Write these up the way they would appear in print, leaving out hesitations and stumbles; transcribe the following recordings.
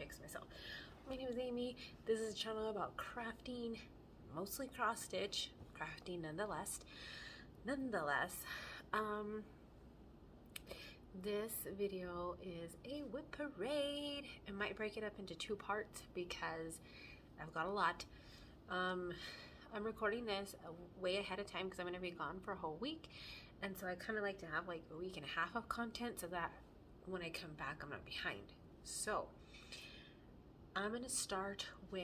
fix myself. My name is Amy. This is a channel about crafting, mostly cross stitch, crafting nonetheless. This video is a WIP parade. I might break it up into 2 parts because I've got a lot. I'm recording this way ahead of time because I'm going to be gone for a whole week, and so I kind of like to have like a week and a half of content so that when I come back I'm not behind. So I'm going to start with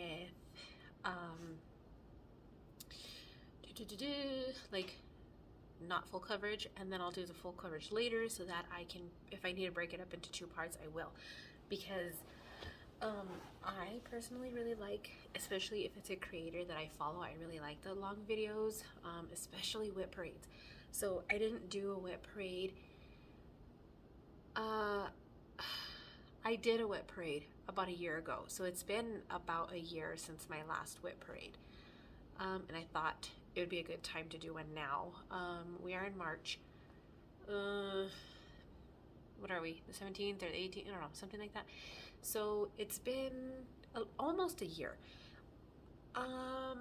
like not full coverage, and then I'll do the full coverage later so that I can, if I need to break it up into 2 parts, I will, because I personally really like, especially if it's a creator that I follow, I really like the long videos, especially WIP parades. So I didn't do a WIP parade. I did a WIP parade about a year ago, so it's been about a year since my last WIP parade, and I thought it would be a good time to do one now. We are in March. What are we? The 17th or the 18th? I don't know, something like that. So it's been almost a year. Not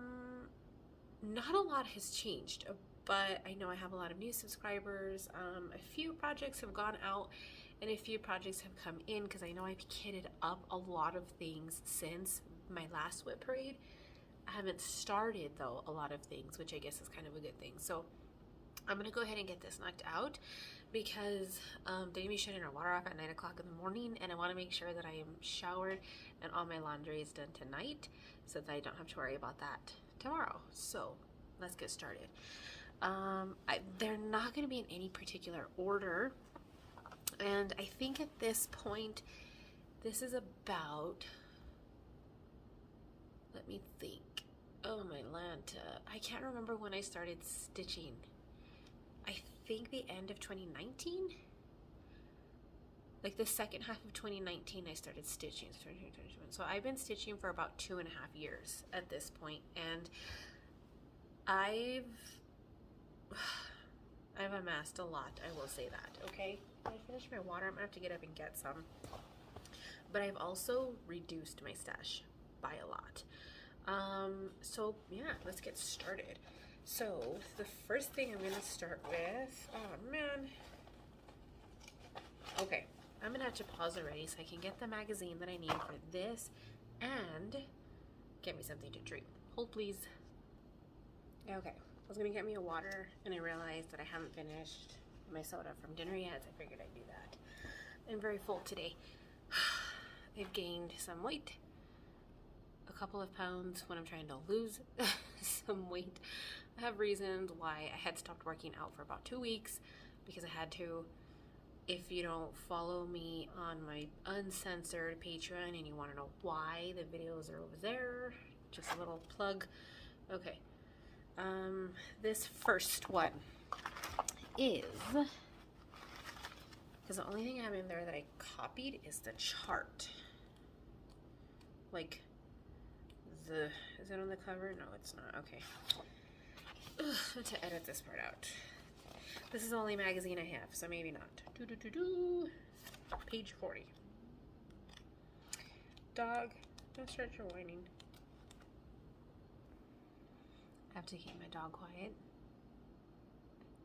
a lot has changed, but I know I have a lot of new subscribers. A few projects have gone out and a few projects have come in because I know I've kitted up a lot of things since my last WIP parade. I haven't started though a lot of things, which I guess is kind of a good thing. So I'm gonna go ahead and get this knocked out because they're gonna be shutting our water off at 9 o'clock in the morning, and I want to make sure that I am showered and all my laundry is done tonight so that I don't have to worry about that tomorrow. So let's get started. They're not going to be in any particular order, and I think at this point this is about, let me think, oh my Lanta, I can't remember when I started stitching. I think the end of 2019, like the second half of 2019 I started stitching. So I've been stitching for about 2.5 years at this point, and I've amassed a lot, I will say that. Okay, when I finish my water, I'm gonna have to get up and get some, but I've also reduced my stash by a lot. So yeah, let's get started. So the first thing I'm gonna start with, oh man, okay, I'm gonna have to pause already so I can get the magazine that I need for this and get me something to drink. Hold please. Okay, I was gonna get me a water and I realized that I haven't finished my soda from dinner yet, so I figured I'd do that. I'm very full today. I've gained some weight, a couple of pounds when I'm trying to lose some weight. I have reasons why. I had stopped working out for about 2 weeks because I had to. If you don't follow me on my uncensored Patreon and you want to know why, the videos are over there. Just a little plug. Okay. This first one is, because the only thing I have in there that I copied is the chart. Like, is it on the cover? No, it's not. Okay. Ugh, I have to edit this part out. This is the only magazine I have, so maybe not. Page 40. Dog, don't start your whining. I have to keep my dog quiet.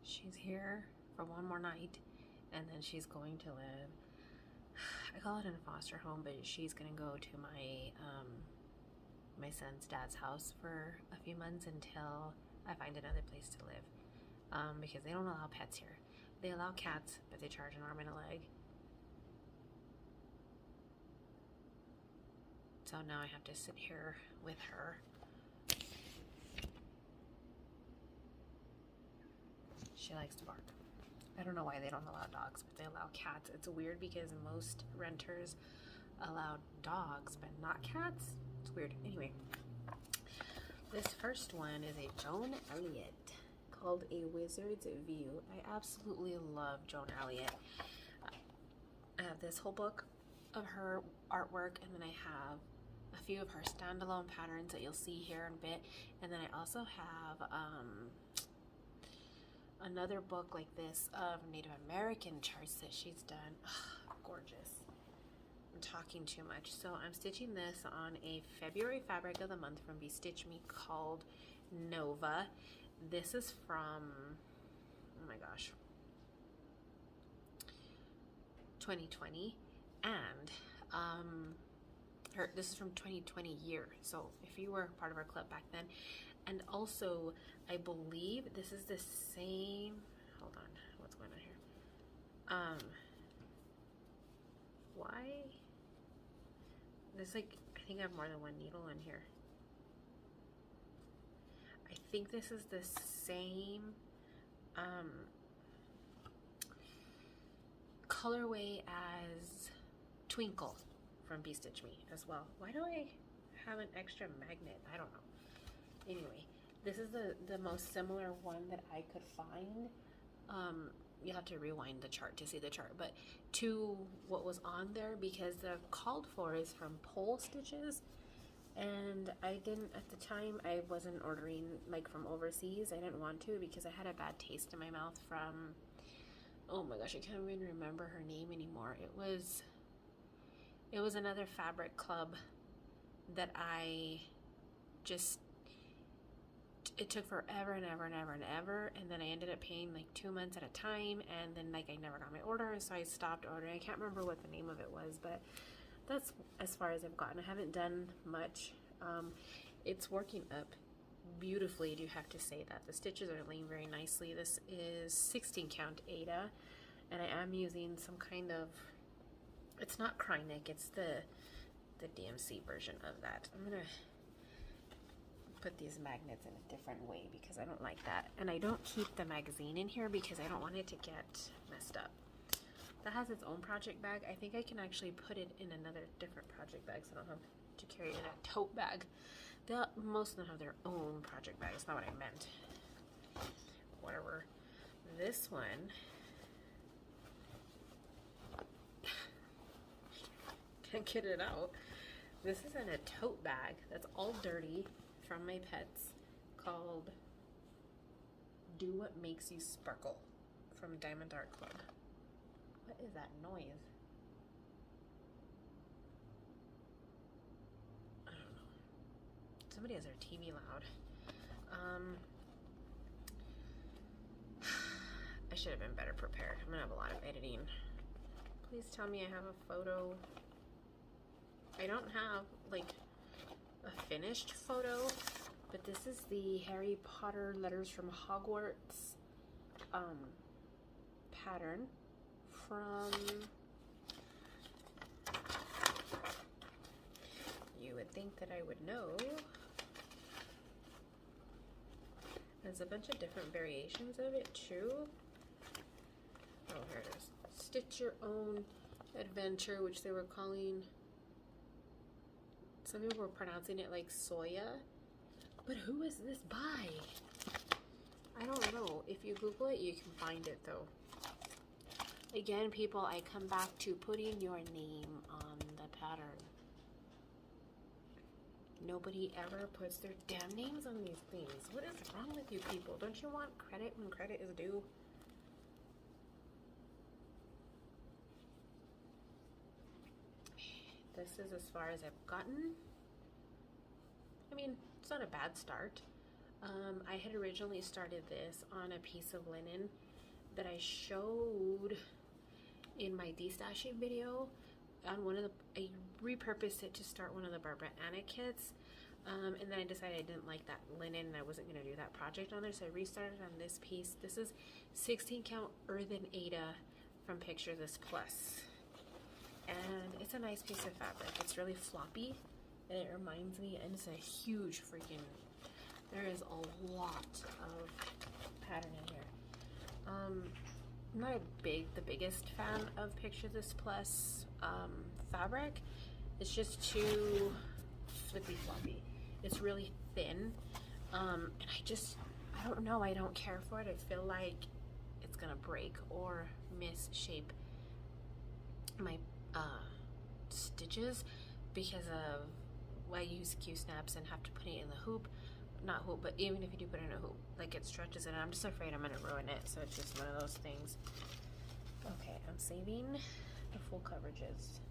She's here for one more night, and then she's going to live, I call it in a foster home, but she's gonna go to my my son's dad's house for a few months until I find another place to live, because they don't allow pets here. They allow cats, but they charge an arm and a leg. So now I have to sit here with her. She likes to bark. I don't know why they don't allow dogs, but they allow cats. It's weird because most renters allow dogs, but not cats. It's weird. Anyway, this first one is a Joan Elliott called A Wizard's View. I absolutely love Joan Elliott. I have this whole book of her artwork, and then I have a few of her standalone patterns that you'll see here in a bit, and then I also have another book like this of Native American charts that she's done. Oh, gorgeous. talking too much. So I'm stitching this on a February fabric of the month from Be Stitch Me called Nova. This is from, oh my gosh, 2020, and this is from 2020 year. So if you were part of our club back then, and also I believe this is the same. Hold on, what's going on here? Why? There's like, I think I have more than one needle in here. I think this is the same colorway as Twinkle from Be Stitch Me as well. Why do I have an extra magnet? I don't know. Anyway, this is the most similar one that I could find. You have to rewind the chart to see the chart, but to what was on there, because the called for is from Pole Stitches, and I didn't, at the time, I wasn't ordering like from overseas. I didn't want to because I had a bad taste in my mouth from, oh my gosh, I can't even remember her name anymore. It was another fabric club that I just, it took forever and ever and ever and ever, and then I ended up paying like 2 months at a time, and then like I never got my order, so I stopped ordering. I can't remember what the name of it was, but that's as far as I've gotten. I haven't done much. It's working up beautifully, I do have to say that. The stitches are laying very nicely. This is 16 count Ada, and I am using some kind of, it's not Krynic, it's the DMC version of that. I'm gonna put these magnets in a different way because I don't like that, and I don't keep the magazine in here because I don't want it to get messed up. That has its own project bag. I think I can actually put it in another different project bag so I don't have to carry it in a tote bag. Most of them have their own project bag. It's not what I meant. Whatever. This one, can't get it out. This is in a tote bag that's all dirty from my pets, called Do What Makes You Sparkle from Diamond Art Club. What is that noise? I don't know. Somebody has their TV loud. I should have been better prepared. I'm gonna have a lot of editing. Please tell me I have a photo. I don't have like a finished photo, but this is the Harry Potter Letters from Hogwarts pattern from, you would think that I would know. There's a bunch of different variations of it too. Oh, here it is. Stitch Your Own Adventure, which they were calling, some people were pronouncing it like soya, but who is this by? I don't know. If you Google it, you can find it though. Again, people, I come back to putting your name on the pattern. Nobody ever puts their damn names on these things. What is wrong with you people? Don't you want credit when credit is due? This is as far as I've gotten. I mean, it's not a bad start. I had originally started this on a piece of linen that I showed in my destashing video on one of the, I repurposed it to start one of the Barbara Anna kits, and then I decided I didn't like that linen and I wasn't going to do that project on there, so I restarted on this piece. This is 16 count Earthen Ada from Picture This Plus, and it's a nice piece of fabric. It's really floppy, and it reminds me, and it's a huge freaking, there is a lot of pattern in here. I'm not the biggest fan of Picture This Plus fabric. It's just too flippy floppy. It's really thin, and I don't know, I don't care for it. I feel like it's gonna break or misshape my stitches because of, I use Q-snaps and have to put it in the hoop. Not hoop, but even if you do put it in a hoop, like it stretches it, and I'm just afraid I'm gonna ruin it, so it's just one of those things. Okay, I'm saving the full coverages.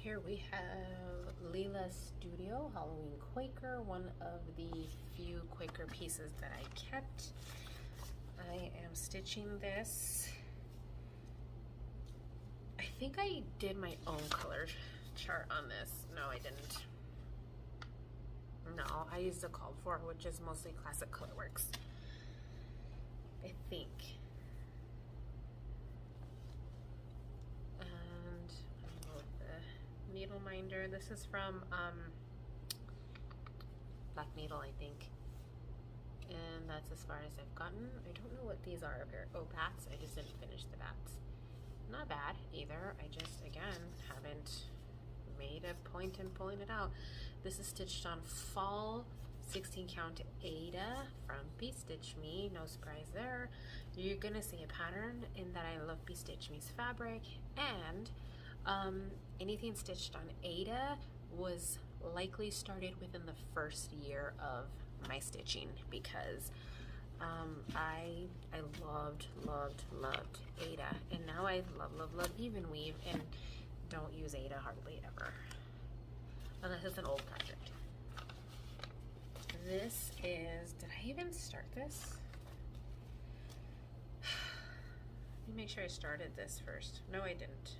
Here we have Leela Studio Halloween Quaker, one of the few Quaker pieces that I kept. I am stitching this. I think I did my own color chart on this. No, I didn't. No, I used a called for, which is mostly Classic Colorworks, I think. And with the needle minder, this is from Black Needle, I think. And that's as far as I've gotten. I don't know what these are up here. Oh, bats. I just didn't finish the bats. Not bad either. I just, again, haven't made a point in pulling it out. This is stitched on fall 16 count Ada from Be Stitch Me. No surprise there. You're gonna see a pattern in that I love Be Stitch Me's fabric, and anything stitched on Ada was likely started within the first year of my stitching, because I loved Ada, and now I love even weave and don't use Ada hardly ever, unless it's an old project. This is, did I even start this? Let me make sure I started this first. No, I didn't.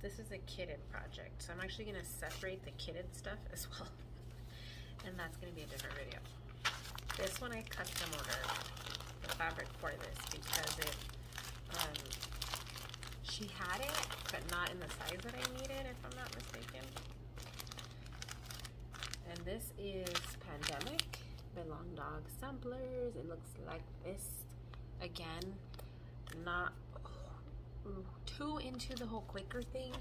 This is a kitted project, so I'm actually going to separate the kitted stuff as well. And that's going to be a different video. This one I custom ordered the fabric for this because it, she had it, but not in the size that I needed, if I'm not mistaken. And this is Pandemic by Long Dog Samplers. It looks like this. Again, not too into the whole Quaker thing.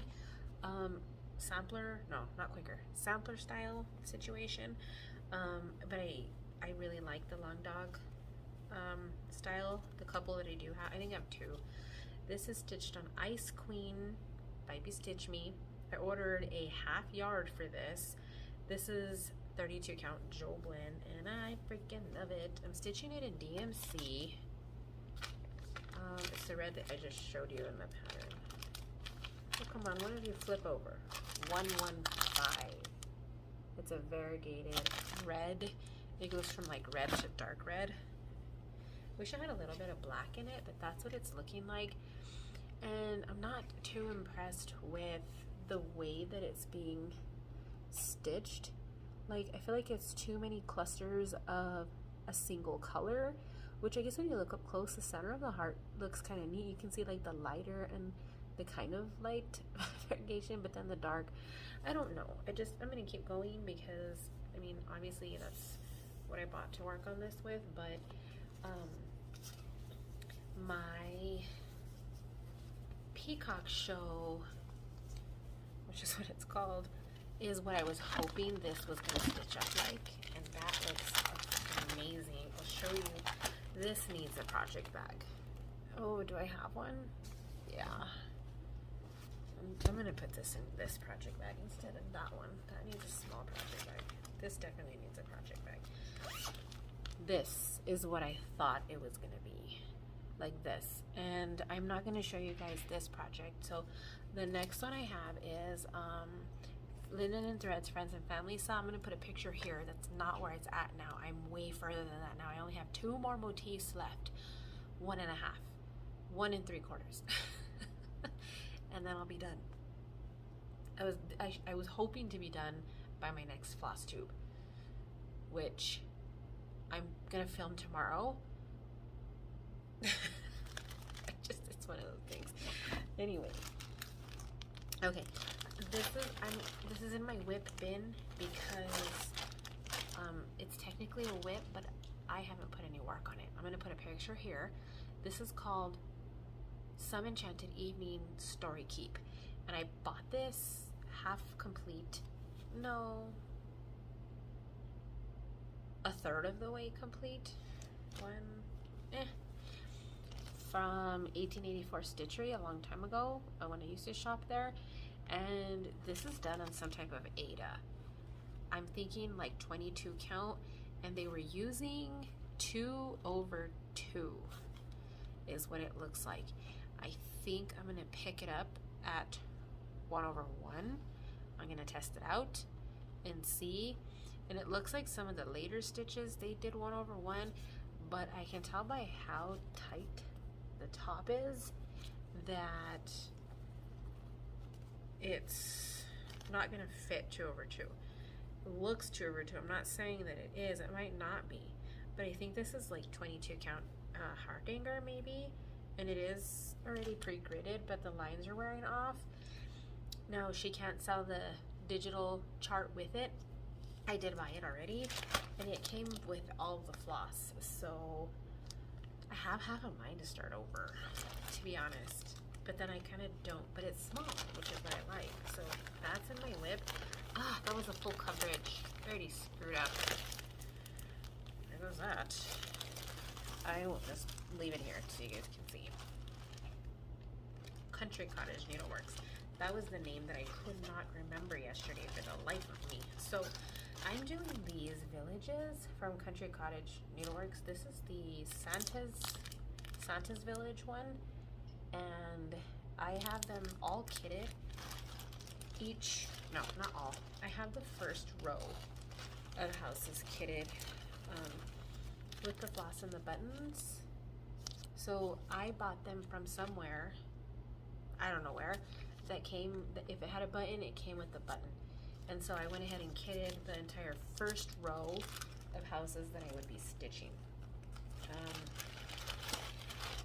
Sampler, no, not Quaker, sampler style situation. But I really like the Long Dog style. The couple that I do have, I think I have two. This is stitched on Ice Queen by Be Stitch Me. I ordered a half yard for this. This is 32 count Joblin, and I freaking love it. I'm stitching it in DMC. It's the red that I just showed you in the pattern. Oh, come on, one of you flip over. 115. It's a variegated red. It goes from like red to dark red. Wish I had a little bit of black in it, but that's what it's looking like. And I'm not too impressed with the way that it's being stitched. Like, I feel like it's too many clusters of a single color, which I guess when you look up close, the center of the heart looks kind of neat. You can see like the lighter and the kind of light variegation, but then the dark, I don't know. I'm gonna keep going because, I mean, obviously that's what I bought to work on this with, but my Peacock show, which is what it's called, is what I was hoping this was going to stitch up like, and that looks amazing. I'll show you. This needs a project bag. Oh, do I have one? Yeah. I'm going to put this in this project bag instead of that one. That needs a small project bag. This definitely needs a project bag. This is what I thought it was going to be. Like this. And I'm not going to show you guys this project. So the next one I have is Linen and Threads, Friends and Family. So I'm going to put a picture here. That's not where it's at now. I'm way further than that now. I only have 2 more motifs left. 1 1/2. 1 3/4. And then I'll be done. I was hoping to be done by my next Flosstube, which I'm gonna film tomorrow. It's one of those things. Anyway, okay, this is in my WIP bin because it's technically a WIP, but I haven't put any work on it. I'm gonna put a picture here. This is called Some Enchanted Evening Story Keep, and I bought this half complete. No, a third of the way complete. From 1884 Stitchery a long time ago when I used to shop there, and this is done on some type of Ada. I'm thinking like 22 count, and they were using 2/2 is what it looks like. I think I'm gonna pick it up at 1/1 I'm gonna test it out and see. And it looks like some of the later stitches, they did 1/1, but I can tell by how tight the top is that it's not gonna fit 2/2. It looks 2/2. I'm not saying that it is, it might not be, but I think this is like 22 count heart hanger maybe, and it is already pre-gridded, but the lines are wearing off. Now she can't sell the digital chart with it. I did buy it already, and it came with all of the floss, so I have half a mind to start over, to be honest, but then I kind of don't. But it's small, which is what I like, so that's in my WIP. Ah, that was a full coverage. I already screwed up. There goes that. I will just leave it here so you guys can see. Country Cottage Needleworks. That was the name that I could not remember yesterday for the life of me. So I'm doing these villages from Country Cottage Needleworks. This is the Santa's Village one, and I have them all kitted. Each, no, not all. I have the first row of houses kitted with the floss and the buttons. So I bought them from somewhere, I don't know where, that came, if it had a button, it came with the button. And so I went ahead and kitted the entire first row of houses that I would be stitching.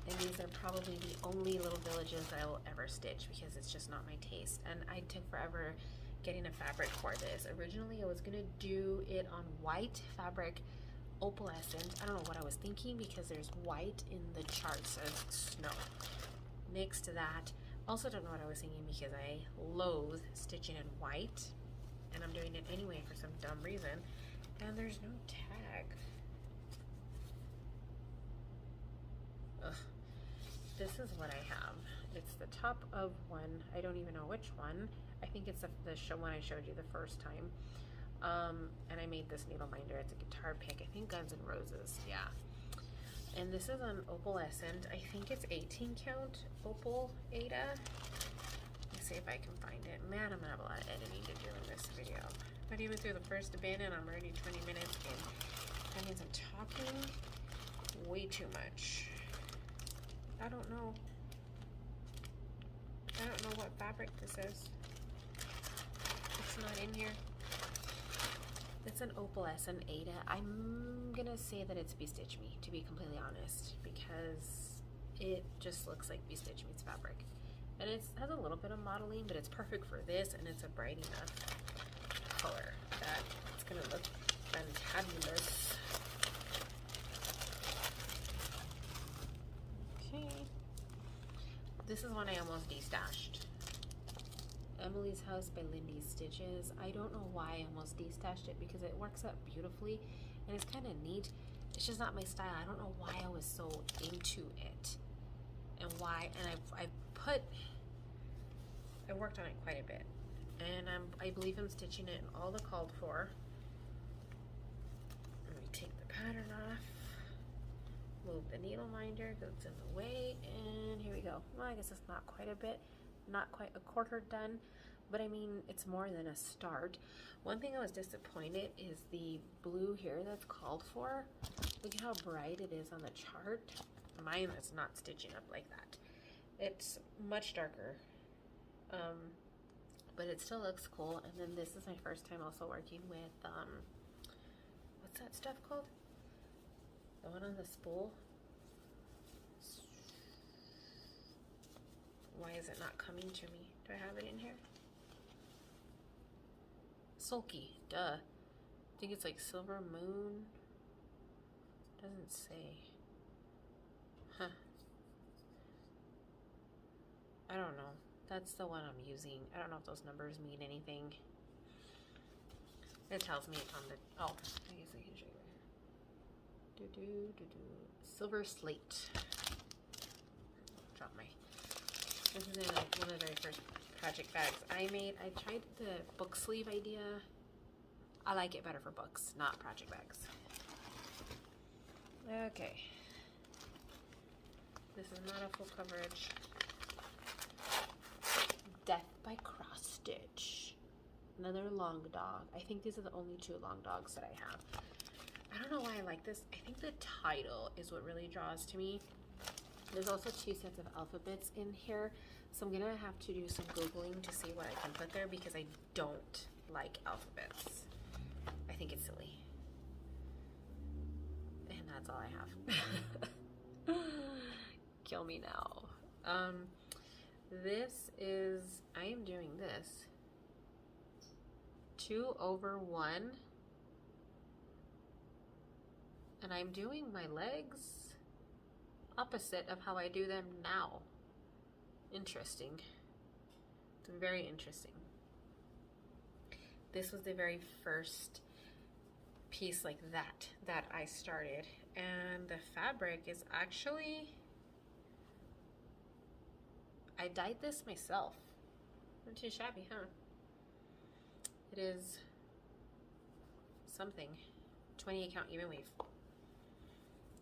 And these are probably the only little villages that I will ever stitch because it's just not my taste. And I took forever getting a fabric for this. Originally I was gonna do it on white fabric, opalescent. I don't know what I was thinking because there's white in the charts of snow. Next to that, also don't know what I was thinking because I loathe stitching in white, and I'm doing it anyway for some dumb reason. And there's no tag. Ugh. This is what I have. It's the top of one. I don't even know which one. I think it's the one I showed you the first time. And I made this needle minder. It's a guitar pick. I think Guns N' Roses. Yeah. And this is an opalescent. I think it's 18 count opal Ada. Let's see if I can find it. Man, I'm gonna have a lot of editing to do in this video. But even through the first bin, and I'm already 20 minutes in. That means I'm talking way too much. I don't know. I don't know what fabric this is. It's not in here. It's an opalescent Ada. I'm gonna say that it's Stitch Me, to be completely honest, because it just looks like Stitch Me's fabric. And it has a little bit of modeling, but it's perfect for this, and it's a bright enough color that it's gonna look fantabulous. Okay. This is one I almost destashed. Emily's House by Lindy's Stitches. I don't know why I almost destashed it because it works out beautifully and it's kind of neat. It's just not my style. I don't know why I was so into it and why. And I worked on it quite a bit, and I believe I'm stitching it in all the called for. Let me take the pattern off. Move the needle minder because it's in the way, and here we go. Well, I guess it's not quite a bit, not quite a quarter done, but I mean, it's more than a start. One thing I was disappointed is the blue here that's called for. Look at how bright it is on the chart. Mine is not stitching up like that. It's much darker, but it still looks cool. And then this is my first time also working with, what's that stuff called? The one on the spool. Why is it not coming to me? Do I have it in here? Sulky, duh. I think it's like Silver Moon. Doesn't say. Huh. I don't know. That's the one I'm using. I don't know if those numbers mean anything. It tells me it's on the, oh, I guess I can show you right here. Silver Slate. Drop my, this is in like one of the very first project bags I tried the book sleeve idea. I like it better for books, not project bags. Okay. This is not a full coverage. Death by Cross Stitch. Another long dog. I think these are the only 2 long dogs that I have. I don't know why I like this. I think the title is what really draws to me. There's also 2 sets of alphabets in here, so I'm gonna have to do some Googling to see what I can put there because I don't like alphabets. I think it's silly. And that's all I have. Kill me now. This is, I am doing this 2/1, and I'm doing my legs opposite of how I do them now. Interesting. It's very interesting. This was the very first piece like that I started, and the fabric is actually, I dyed this myself. Not too shabby, huh? It is something. 28 count even weave.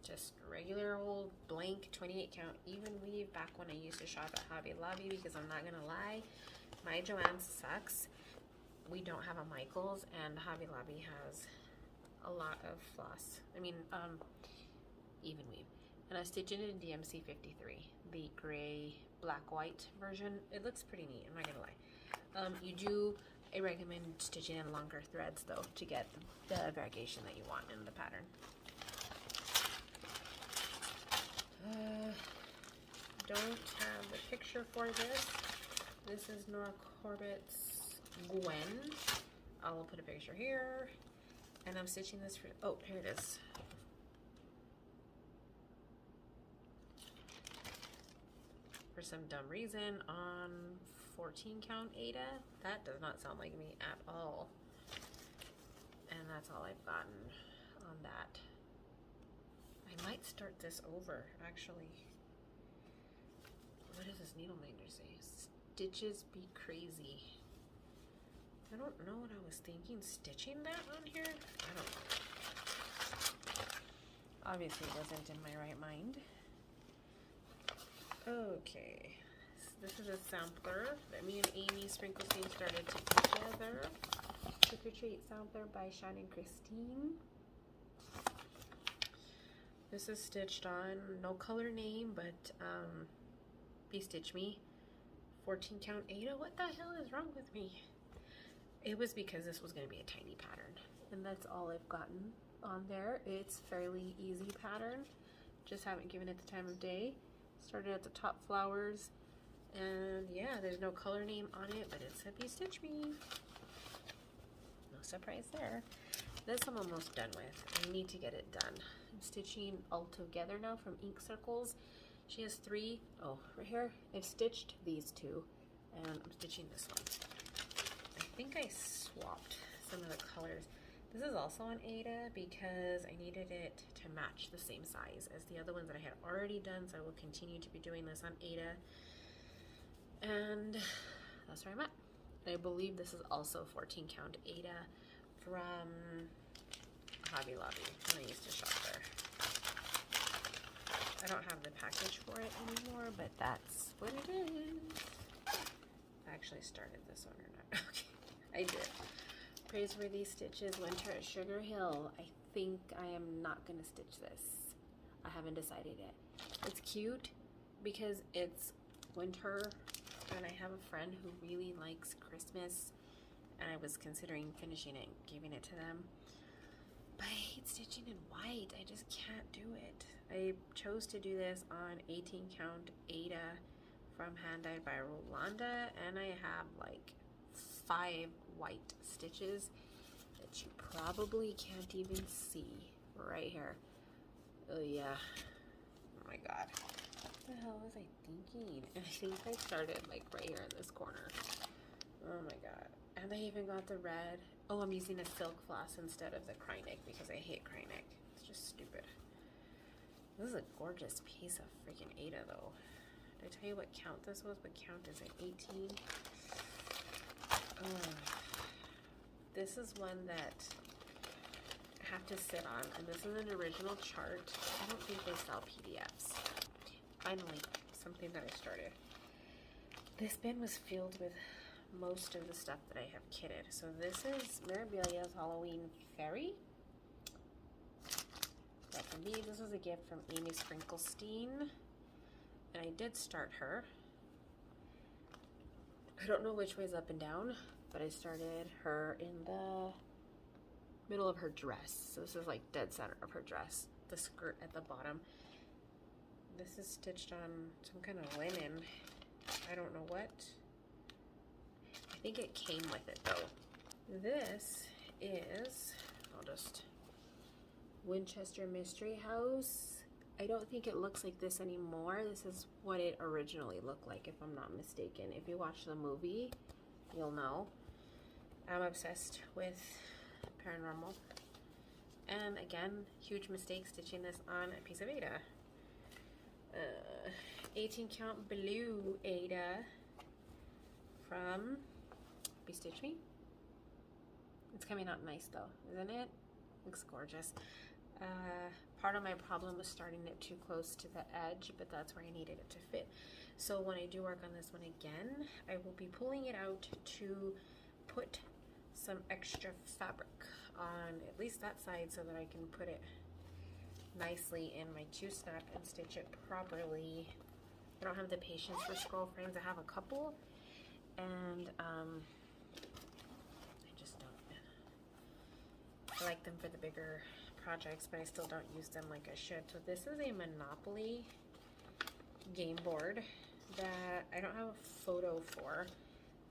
Just regular old blank 28 count even weave back when I used to shop at Hobby Lobby, because I'm not gonna lie, my Joann's sucks. We don't have a Michael's, and Hobby Lobby has a lot of floss. I mean, even weave. And I stitched it in DMC 53, the gray, black, white version. It looks pretty neat, I'm not gonna lie. I recommend stitching in longer threads though to get the variegation that you want in the pattern. Don't have the picture for this. This is Nora Corts Gwen. I'll put a picture here. And I'm stitching this for, oh, here it is. For some dumb reason on 14 count Ada. That does not sound like me at all. And that's all I've gotten on that. I might start this over, actually. What does this needle minder say? Stitches be crazy. I don't know what I was thinking stitching that on here. I don't know. Obviously wasn't in my right mind. Okay. This is a sampler that me and Amy Sprinklesteen started together. Trick or Treat sampler by Sean and Christine. This is stitched on, no color name, but Be Stitch Me. 14 count Ada. What the hell is wrong with me? It was because this was going to be a tiny pattern, and that's all I've gotten on there. It's fairly easy pattern. Just haven't given it the time of day. Started at the top flowers, and yeah, there's no color name on it, but it said Be Stitch Me. No surprise there. This I'm almost done with. I need to get it done. I'm stitching all together now from Ink Circles. She has 3. Oh, right here. I've stitched these 2, and I'm stitching this one. I think I swapped some of the colors. This is also on Ada because I needed it to match the same size as the other ones that I had already done, so I will continue to be doing this on Ada. And that's where I'm at. I believe this is also 14 count Ada from Hobby Lobby when I used to shop there. I don't have the package for it anymore, but that's what it is. I actually started this one or not. Okay, I did. Praiseworthy Stitches Winter at Sugar Hill. I think I am not going to stitch this. I haven't decided yet. It's cute because it's winter, and I have a friend who really likes Christmas, and I was considering finishing it and giving it to them. But I hate stitching in white. I just can't do it. I chose to do this on 18 count Ada from Hand Dyed by Rolanda, and I have like 5 white stitches that you probably can't even see right here. Oh yeah. Oh my god. What the hell was I thinking? And I think I started like right here in this corner. Oh my god. And I even got the red. Oh, I'm using a silk floss instead of the Krynic because I hate Krynic. It's just stupid. This is a gorgeous piece of freaking Ada though. Did I tell you what count this was? What count is it? 18? This is one that I have to sit on, and this is an original chart. I don't think they sell PDFs. Finally, something that I started. This bin was filled with most of the stuff that I have kitted. So this is Mirabilia's Halloween Fairy. That can be. This was a gift from Amy Sprinklesteen, and I did start her. I don't know which way's up and down, but I started her in the middle of her dress. So this is like dead center of her dress. The skirt at the bottom. This is stitched on some kind of linen. I don't know what. I think it came with it though. This is, I'll just, Winchester Mystery House. I don't think it looks like this anymore. This is what it originally looked like, if I'm not mistaken. If you watch the movie, you'll know. I'm obsessed with Paranormal. And again, huge mistake stitching this on a piece of Aida. 18 count blue Aida from Be Stitch Me. It's coming out nice though, isn't it? Looks gorgeous. Part of my problem was starting it too close to the edge, but that's where I needed it to fit. So when I do work on this one again, I will be pulling it out to put some extra fabric on at least that side so that I can put it nicely in my 2-snap and stitch it properly. I don't have the patience for scroll frames. I have a couple, and I just don't. I like them for the bigger projects, but I still don't use them like I should. So this is a Monopoly game board that I don't have a photo for,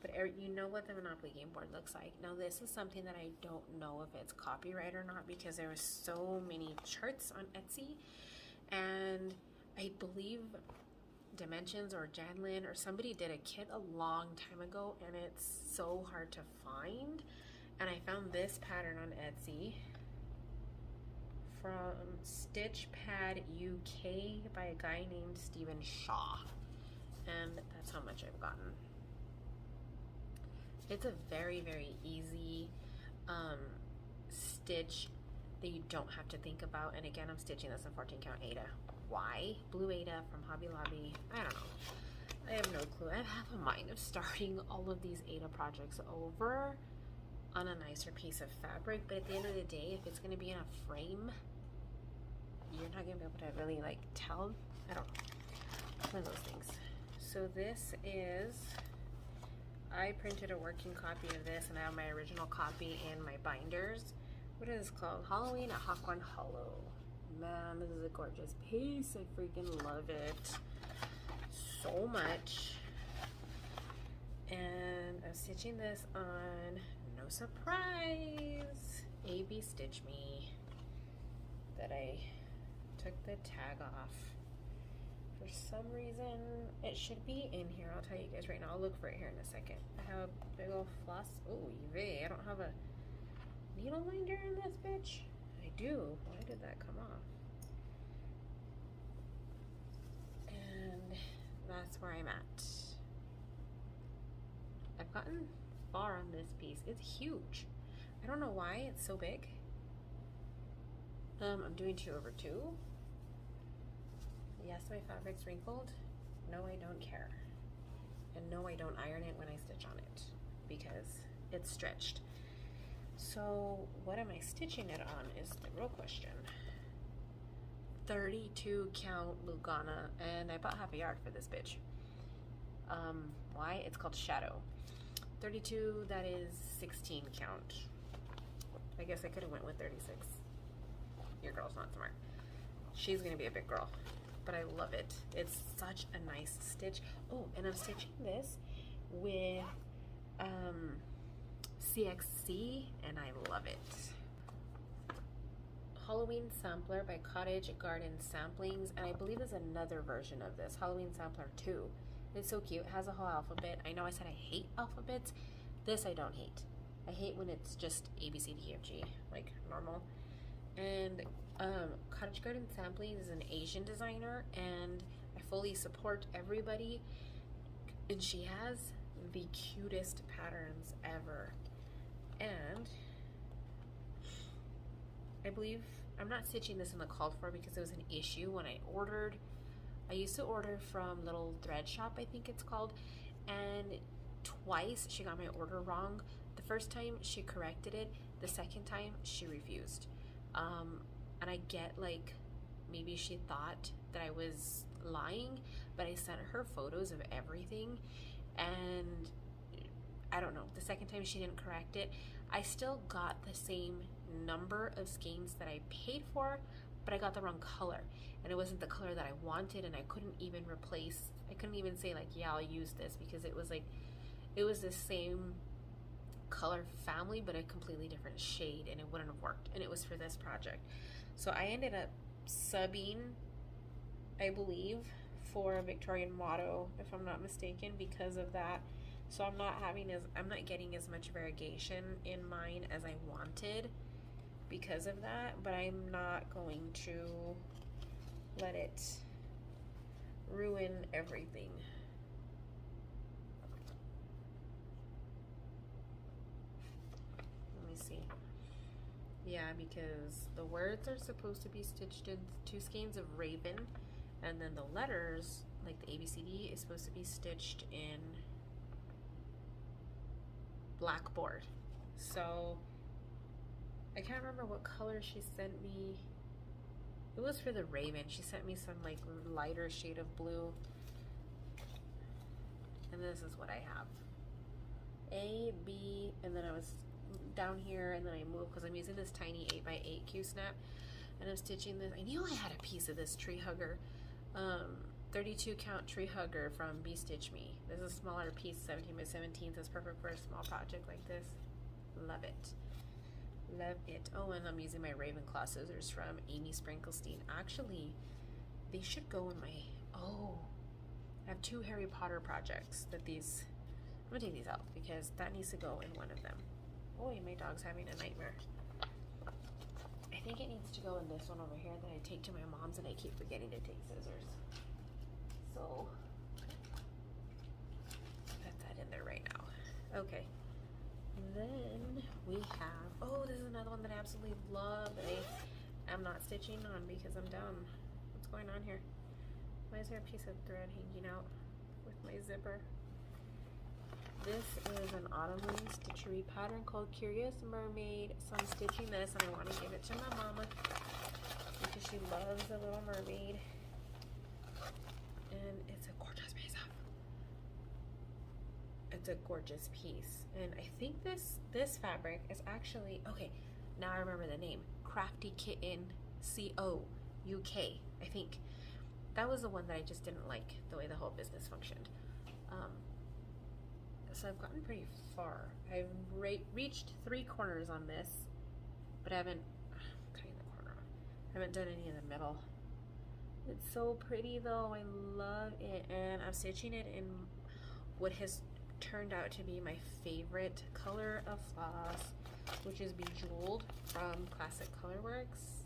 but you know what the Monopoly game board looks like. Now this is something that I don't know if it's copyright or not, because there was so many charts on Etsy, and I believe Dimensions or Janlin or somebody did a kit a long time ago, and it's so hard to find. And I found this pattern on Etsy from Stitch Pad UK by a guy named Stephen Shaw, and that's how much I've gotten. It's a very, very easy stitch that you don't have to think about. And again, I'm stitching this in 14 count Aida. Why? Blue Aida from Hobby Lobby. I don't know. I have no clue. I have a mind of starting all of these Aida projects over on a nicer piece of fabric, but at the end of the day, if it's going to be in a frame, you're not going to be able to really like tell. I don't know. One of those things. So this is, I printed a working copy of this, and I have my original copy in my binders. What is this called? Halloween at Hawkwan Hollow. Man, this is a gorgeous piece. I freaking love it so much. And I'm stitching this on, no surprise, AB Stitch Me, that I took the tag off. For some reason, it should be in here. I'll tell you guys right now. I'll look for it here in a second. I have a big old floss. Oh, I don't have a needle minder in this bitch. I do. Why did that come off? And that's where I'm at. I've gotten far on this piece. It's huge. I don't know why it's so big. I'm doing 2/2. Yes, my fabric's wrinkled. No, I don't care. And no, I don't iron it when I stitch on it because it's stretched. So what am I stitching it on is the real question. 32 count Lugana, and I bought half a yard for this bitch. Why? It's called Shadow. 32, that is 16 count. I guess I could have went with 36. Your girl's not smart. She's gonna be a big girl, but I love it. It's such a nice stitch. Oh, and I'm stitching this with CXC, and I love it. Halloween Sampler by Cottage Garden Samplings, and I believe there's another version of this, Halloween Sampler 2. It's so cute. It has a whole alphabet. I know I said I hate alphabets. This I don't hate. I hate when it's just A, B, C, D, E, F, G, like normal. And Cottage Garden Samplings is an Asian designer, and I fully support everybody. And she has the cutest patterns ever. And I believe, I'm not stitching this in the called for because it was an issue when I ordered. I used to order from Little Thread Shop, I think it's called, and twice she got my order wrong. The first time she corrected it, the second time she refused. And I get, like, maybe she thought that I was lying, but I sent her photos of everything, and I don't know, the second time she didn't correct it. I still got the same number of skeins that I paid for, but I got the wrong color, and it wasn't the color that I wanted, and I couldn't even say, like, yeah, I'll use this, because it was like, it was the same color family but a completely different shade, and it wouldn't have worked, and it was for this project. So I ended up subbing, I believe, for a Victorian motto, if I'm not mistaken, because of that. So I'm not getting as much variegation in mine as I wanted because of that, but I'm not going to let it ruin everything. Let me see. Yeah, because the words are supposed to be stitched in 2 skeins of Raven, and then the letters, like the ABCD, is supposed to be stitched in Blackboard. So I can't remember what color she sent me. It was for the Raven. She sent me some, like, lighter shade of blue. And this is what I have. A, B, and then I was down here, and then I moved because I'm using this tiny 8x8 Q-snap, and I'm stitching this. I knew I had a piece of this tree hugger, 32 count tree hugger from Bee Stitch Me. This is a smaller piece, 17 by 17, so it's perfect for a small project like this. Love it. Love it. Oh, and I'm using my Ravenclaw scissors from Amy Sprinklesteen. Actually, they should go in my, I have 2 Harry Potter projects that these, I'm gonna take these out because that needs to go in one of them. Oh, my dog's having a nightmare. I think it needs to go in this one over here that I take to my mom's, and I keep forgetting to take scissors. So, put that in there right now. Okay. Then we have, this is another one that I absolutely love that I am not stitching on because I'm done. What's going on here? Why is there a piece of thread hanging out with my zipper? This is an autumn leaf stitchery pattern called Curious Mermaid. So I'm stitching this, and I want to give it to my mama because she loves the Little Mermaid. And it's a gorgeous piece of, it's a gorgeous piece. And I think this fabric is actually, okay, now I remember the name, Crafty Kitten CO UK. I think that was the one that I just didn't like the way the whole business functioned. So I've gotten pretty far. I've reached 3 corners on this, but I haven't, cutting the corner off. I haven't done any in the middle. It's so pretty though, I love it. And I'm stitching it in what has turned out to be my favorite color of floss, which is Bejeweled from Classic Colorworks.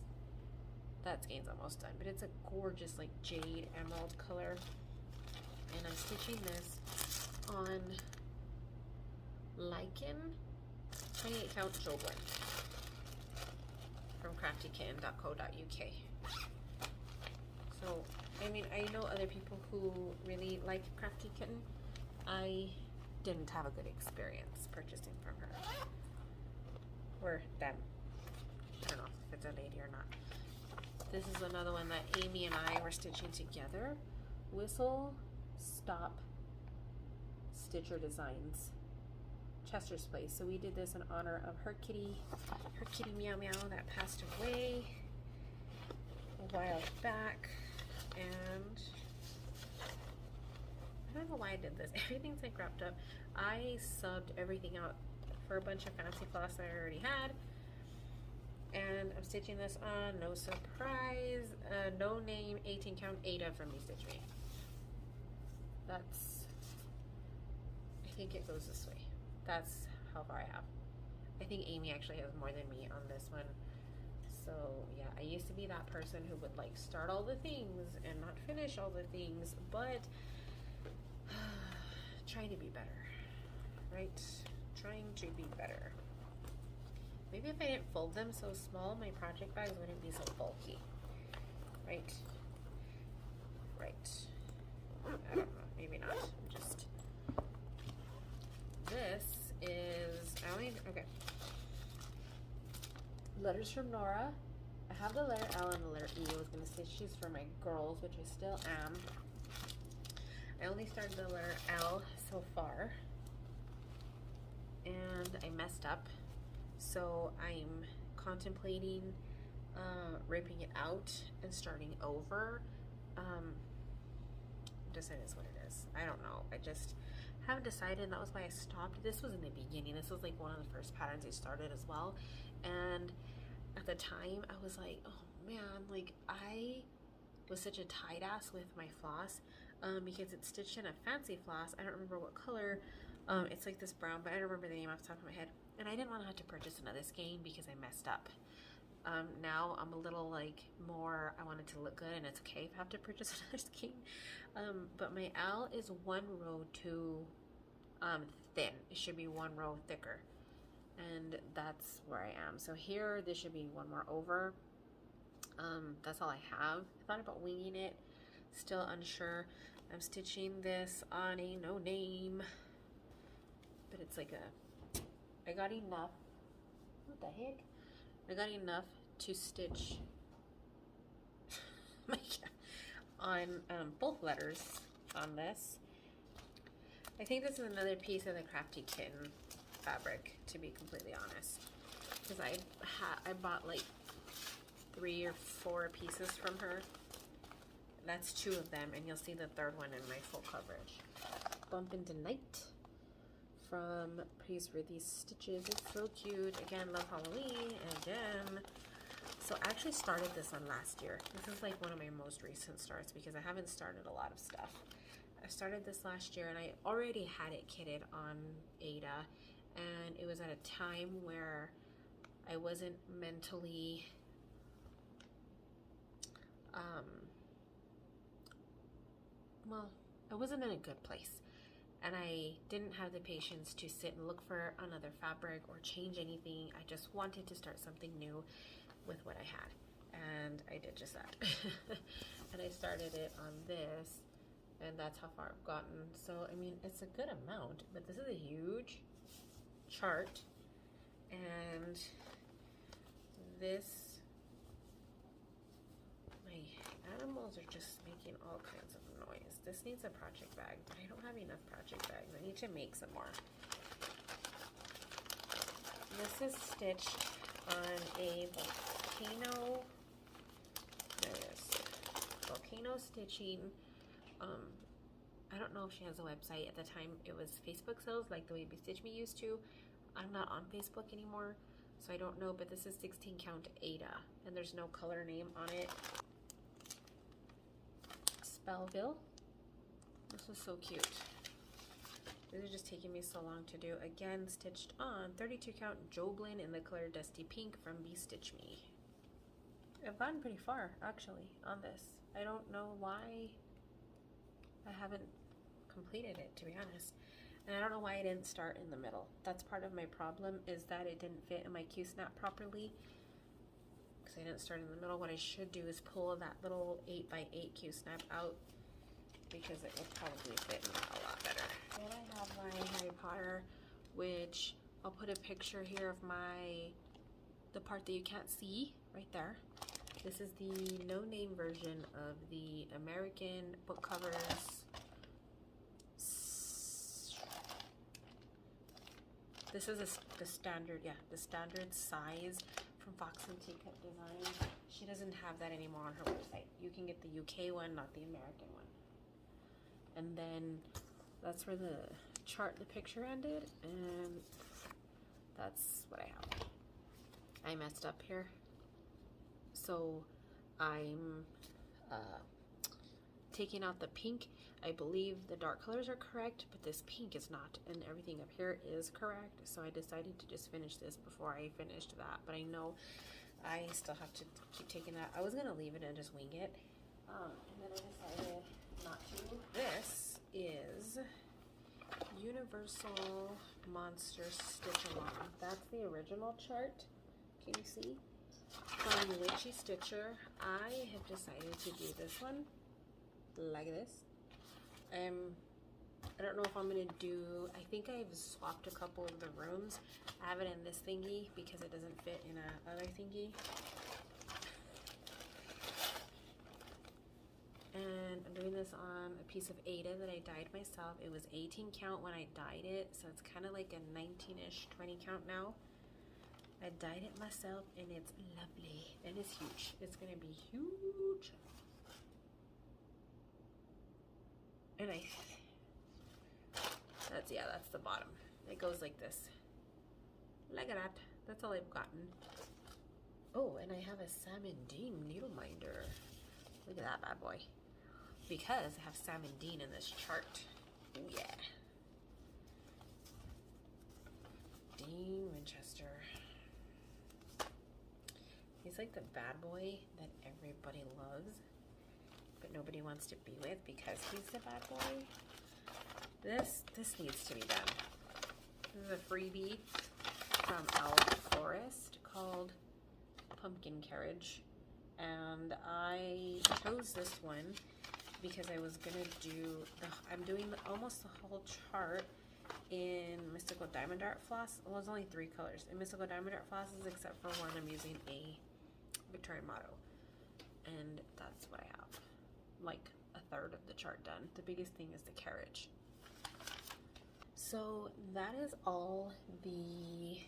That skein's almost done, but it's a gorgeous, like, jade emerald color. And I'm stitching this on Lichen 28 count Joblin from craftykitten.co.uk. So, I mean, I know other people who really like Crafty Kitten. I didn't have a good experience purchasing from her. Or them. I don't know if it's a lady or not. This is another one that Amy and I were stitching together. Whistle Stop Stitcher Designs, Chester's Place. So we did this in honor of her kitty Meow Meow that passed away a while back. And I don't know why I did this. Everything's like wrapped up. I subbed everything out for a bunch of fancy floss that I already had. And I'm stitching this on, no surprise, no name, 18 count Ada from Bee Stitch Me. That's, I think it goes this way. That's how far I have. I think Amy actually has more than me on this one. So yeah, I used to be that person who would like start all the things and not finish all the things, but trying to be better, right? Trying to be better. Maybe if I didn't fold them so small, my project bags wouldn't be so bulky, right? Right. I don't know, maybe not. I'm just this is, okay. Letters from Nora. I have the letter L and the letter E. I was going to say she's for my girls, which I still am. I only started the letter L so far. And I messed up. So I'm contemplating ripping it out and starting over. Just it is what it is. I don't know. I just haven't decided, and that was why I stopped. This was in the beginning. This was like one of the first patterns I started as well. And at the time, I was like, oh man, like I was such a tight ass with my floss because it's stitched in a fancy floss. I don't remember what color. It's like this brown, but I don't remember the name off the top of my head. And I didn't want to have to purchase another skein because I messed up. Now I'm a little like more, I want it to look good, and it's okay if I have to purchase another skein. But my L is 1 row too thin. It should be 1 row thicker. And that's where I am. So here, this should be 1 more over. That's all I have. I thought about winging it. Still unsure. I'm stitching this on a no name. But it's like I got enough. What the heck? I got enough to stitch on both letters on this. I think this is another piece of the Crafty Kitten fabric, to be completely honest, because I bought like 3 or 4 pieces from her. That's 2 of them, and you'll see the 3rd one in my full coverage. Bump into Night from Praise for these stitches. It's so cute. Again, love Halloween. Again, so I actually started this one last year. This is like one of my most recent starts because I haven't started a lot of stuff. I started this last year, and I already had it kitted on Ada, and it was at a time where I wasn't mentally well, I wasn't in a good place, and I didn't have the patience to sit and look for another fabric or change anything. I just wanted to start something new with what I had, and I did just that. And I started it on this, and that's how far I've gotten. So I mean, it's a good amount, but this is a huge chart, and this, my animals are just making all kinds of noise. This needs a project bag, but I don't have enough project bags. I need to make some more. This is stitched on a volcano. There it is. Volcano stitching. I don't know if she has a website. At the time, it was Facebook sales, like the way Stitch Me used to. I'm not on Facebook anymore, so I don't know, but this is 16 count Ada, and there's no color name on it. Spellville. This is so cute. These are just taking me so long to do. Again, stitched on 32 count Joblin in the color Dusty Pink from Be Stitch Me. I've gotten pretty far, actually, on this. I don't know why I haven't completed it, to be honest. And I don't know why I didn't start in the middle. That's part of my problem, is that it didn't fit in my Q-snap properly, because I didn't start in the middle. What I should do is pull that little 8x8 Q-snap out, because it would probably fit in that a lot better. Then I have my Harry Potter, which I'll put a picture here of the part that you can't see right there. This is the no-name version of the American book covers. This is the standard, yeah, the standard size from Fox and Teacup Design. She doesn't have that anymore on her website. You can get the UK one, not the American one. And then that's where the picture ended, and that's what I have. I messed up here. So I'm taking out the pink. I believe the dark colors are correct, but this pink is not, and everything up here is correct. So I decided to just finish this before I finished that, but I know I still have to keep taking that. I was gonna leave it and just wing it, and then I decided not to. This is Universal Monster Stitch Along. That's the original chart. Can you see? From Witchy Stitcher. I have decided to do this one like this. I'm I don't know if I'm gonna do, I think I've swapped a couple of the rooms. I have it in this thingy because it doesn't fit in a other thingy. And I'm doing this on a piece of Ada that I dyed myself. It was 18 count when I dyed it, so it's kind of like a 19-ish, 20 count now. I dyed it myself and it's lovely and it's huge. It's gonna be huge. And that's the bottom. It goes like this. Look at that. That's all I've gotten. Oh, and I have a Salmon Dean needle minder. Look at that bad boy. Because I have Salmon Dean in this chart. Oh yeah. Dean Winchester. He's like the bad boy that everybody loves, but nobody wants to be with because he's the bad boy. This needs to be done. This is a freebie from our florist called Pumpkin Carriage, and I chose this one because I was gonna do I'm doing almost the whole chart in Mystical Diamond Art floss. Well, there's only 3 colors in Mystical Diamond Art flosses, except for one I'm using a Victorian motto, and that's what I have. Like a third of the chart done. The biggest thing is the carriage. So that is all the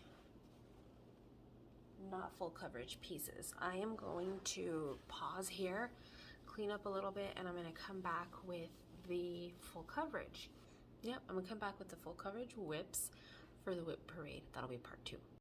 not full coverage pieces. I am going to pause here, clean up a little bit, and I'm going to come back with the full coverage. Yep, I'm going to come back with the full coverage WIPs for the WIP parade. That'll be part 2.